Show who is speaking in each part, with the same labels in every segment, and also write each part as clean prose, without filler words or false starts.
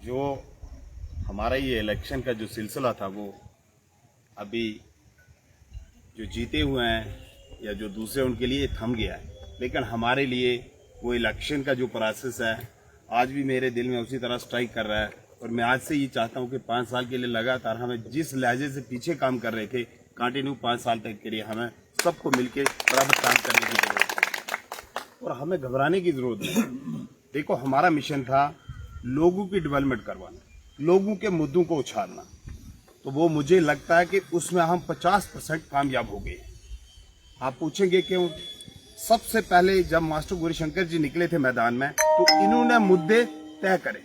Speaker 1: जो हमारा ये इलेक्शन का जो सिलसिला था वो अभी जो जीते हुए हैं या जो दूसरे उनके लिए थम गया है, लेकिन हमारे लिए वो इलेक्शन का जो प्रोसेस है आज भी मेरे दिल में उसी तरह स्ट्राइक कर रहा है। और मैं आज से ये चाहता हूँ कि 5 साल के लिए लगातार हमें जिस लहजे से पीछे काम कर रहे थे कंटिन्यू 5 साल तक के लिए हमें सबको मिलके बराबर काम करने की जरूरत है और हमें घबराने की जरूरत नहीं। देखो, हमारा मिशन था लोगों की डेवलपमेंट करवाना, लोगों के मुद्दों को उछालना, तो वो मुझे लगता है कि उसमें हम 50% कामयाब हो गए। आप पूछेंगे क्यों? सबसे पहले जब मास्टर गौरीशंकर जी निकले थे मैदान में तो इन्होंने मुद्दे तय करे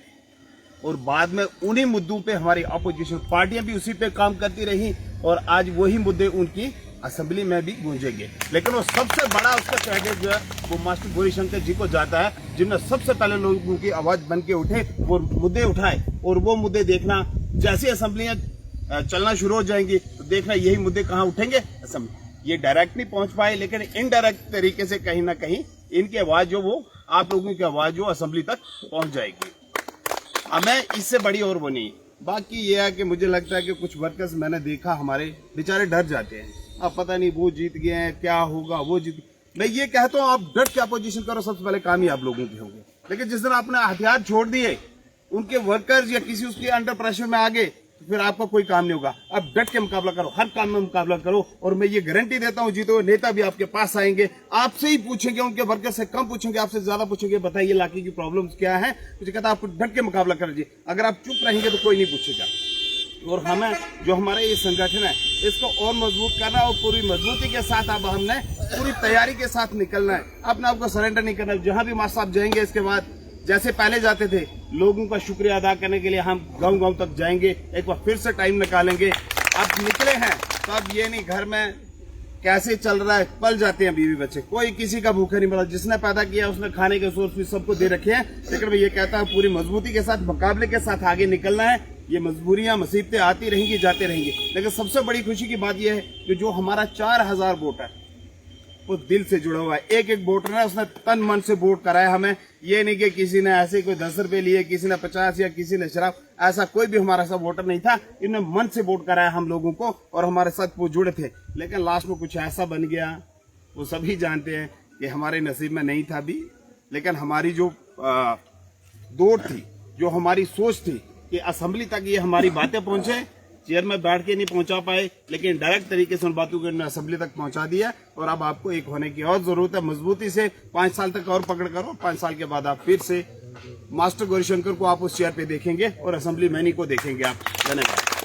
Speaker 1: और बाद में उन्हीं मुद्दों पे हमारी अपोजिशन पार्टियां भी उसी पे काम करती रही और आज वही मुद्दे उनकी असेंबली में भी गूंजेंगे। लेकिन वो सबसे बड़ा उसका क्रेडिट जो है वो मास्टर गौरीशंकर जी को जाता है, जिन्होंने सबसे पहले लोगों की आवाज बन के उठे और मुद्दे उठाए। और वो मुद्दे देखना, जैसे असेंबलियां चलना शुरू हो जाएंगी तो देखना यही मुद्दे कहाँ उठेंगे असेंबली। ये डायरेक्ट नहीं पहुंच पाए, लेकिन इनडायरेक्ट तरीके से कहीं ना कहीं इनकी आवाज जो वो आप लोगों की आवाज जो असेंबली तक पहुंच जाएगी। हमें इससे बड़ी और वो नहीं। बाकी ये है कि मुझे लगता है कि कुछ वर्कर्स मैंने देखा हमारे बेचारे डर जाते हैं, अब पता नहीं वो जीत गए हैं, क्या होगा, वो जीत। मैं ये कहता हूँ आप डट के अपोजिशन करो, सबसे पहले काम ही आप लोगों के होंगे। लेकिन जिस दिन आपने हथियार छोड़ दिए, उनके वर्कर्स या किसी उसके अंडर प्रेशर में आ गए, तो फिर आपका कोई काम नहीं होगा। अब डट के मुकाबला करो, हर काम में मुकाबला करो। और मैं ये गारंटी देता हूँ जीते हुए नेता भी आपके पास आएंगे, आपसे ही पूछेंगे, उनके वर्कर से कम पूछेंगे, आपसे ज्यादा पूछेंगे, बताइए इलाके की प्रॉब्लम्स क्या है। मुझे कहता है आपको डट के मुकाबला करिए। अगर आप चुप रहेंगे तो कोई नहीं पूछेगा। और हमें जो हमारे ये संगठन है इसको और मजबूत करना और पूरी मजबूती के साथ अब हमने पूरी तैयारी के साथ निकलना है। अपने आप को सरेंडर नहीं करना। जहां भी मास्टर साहब जाएंगे इसके बाद जैसे पहले जाते थे, लोगों का शुक्रिया अदा करने के लिए हम गांव-गांव तक जाएंगे, एक बार फिर से टाइम निकालेंगे। अब निकले हैं तो अब ये नहीं घर में कैसे चल रहा है, पल जाते हैं बीवी बच्चे, कोई किसी का भूखा नहीं मरा। जिसने पैदा किया उसने खाने के सोर्स भी सबको दे रखे हैं। लेकिन मैं ये कहता हूँ पूरी मजबूती के साथ, मुकाबले के साथ आगे निकलना है। ये मजबूरियां मुसीबतें आती रहेंगी, जाते रहेंगी, लेकिन सबसे बड़ी खुशी की बात यह है कि जो हमारा 4000 वोटर वो दिल से जुड़ा हुआ है। एक एक वोटर ने उसने तन मन से वोट कराया हमें। ये नहीं कि किसी ने ऐसे कोई 10 रुपए लिए, किसी ने 50 या किसी ने शराब, ऐसा कोई भी हमारा सा वोटर नहीं था। इन्होंने मन से वोट कराया हम लोगों को और हमारे साथ वो जुड़े थे। लेकिन लास्ट में कुछ ऐसा बन गया, वो सभी जानते हैं कि हमारे नसीब में नहीं था भी। लेकिन हमारी जो दौड़ थी, जो हमारी सोच थी कि असेंबली तक ये हमारी बातें पहुंचे, चेयर में बैठ के नहीं पहुंचा पाए, लेकिन डायरेक्ट तरीके से उन बातों को असेंबली तक पहुंचा दिया। और अब आपको एक होने की और जरूरत है, मजबूती से 5 साल तक और पकड़ करो। 5 साल के बाद आप फिर से मास्टर गौरीशंकर को आप उस चेयर पे देखेंगे और असेंबली मैनी को देखेंगे आप। धन्यवाद।